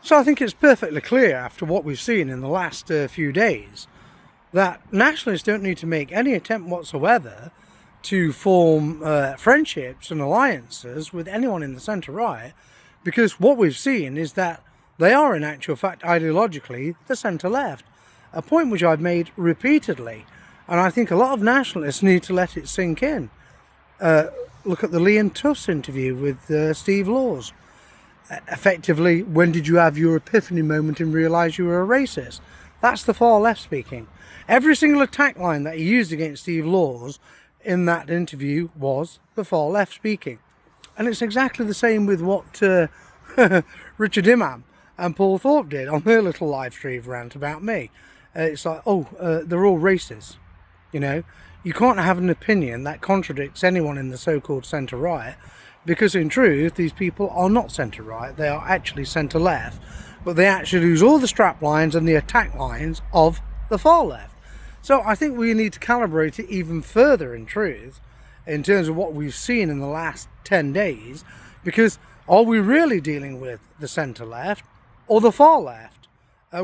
So I think it's perfectly clear after what we've seen in the last few days that nationalists don't need to make any attempt whatsoever to form friendships and alliances with anyone in the centre-right, because what we've seen is that they are in actual fact ideologically the centre-left, a point which I've made repeatedly, and I think a lot of nationalists need to let it sink in. Look at the Liam Tufts interview with Steve Laws. Effectively, when did you have your epiphany moment and realise you were a racist? That's the far left speaking. Every single attack line that he used against Steve Laws in that interview was the far left speaking. And it's exactly the same with what Richard Imam and Paul Thorpe did on their little live stream rant about me. It's like, they're all racist. You know, you can't have an opinion that contradicts anyone in the so-called centre-right, because in truth, these people are not centre-right, they are actually centre-left, but they actually use all the strap lines and the attack lines of the far left. So I think we need to calibrate it even further in truth, in terms of what we've seen in the last 10 days, because are we really dealing with the centre-left or the far left?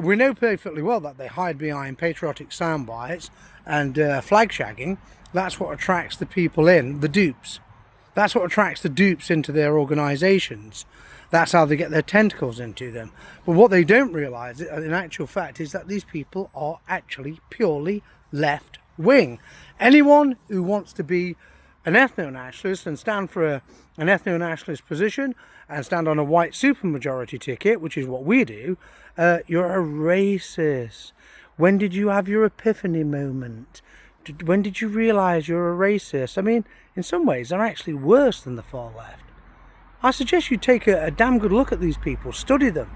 We know perfectly well that they hide behind patriotic sound bites and flag shagging. That's what attracts the people in, the dupes. That's what attracts the dupes into their organisations. That's how they get their tentacles into them. But what they don't realise, in actual fact, is that these people are actually purely left-wing. Anyone who wants to be an ethno-nationalist and stand for an ethno-nationalist position and stand on a white supermajority ticket, which is what we do, you're a racist. When did you have your epiphany moment? When did you realise you're a racist? I mean, in some ways, they're actually worse than the far left. I suggest you take a damn good look at these people, study them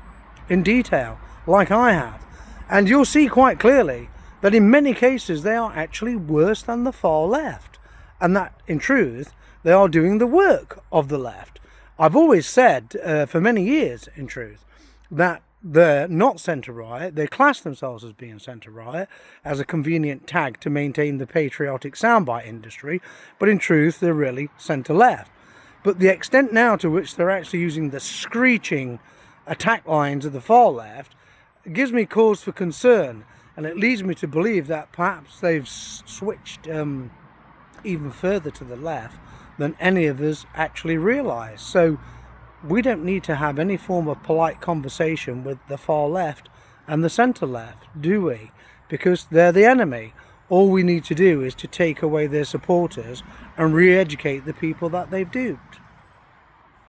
in detail, like I have, and you'll see quite clearly that in many cases they are actually worse than the far left, and that, in truth, they are doing the work of the left. I've always said, for many years, in truth, that they're not centre-right. They class themselves as being centre-right as a convenient tag to maintain the patriotic soundbite industry, but in truth they're really centre-left. But the extent now to which they're actually using the screeching attack lines of the far left gives me cause for concern, and it leads me to believe that perhaps they've switched even further to the left than any of us actually realise. So we don't need to have any form of polite conversation with the far left and the centre left, do we? Because they're the enemy. All we need to do is to take away their supporters and re-educate the people that they've duped.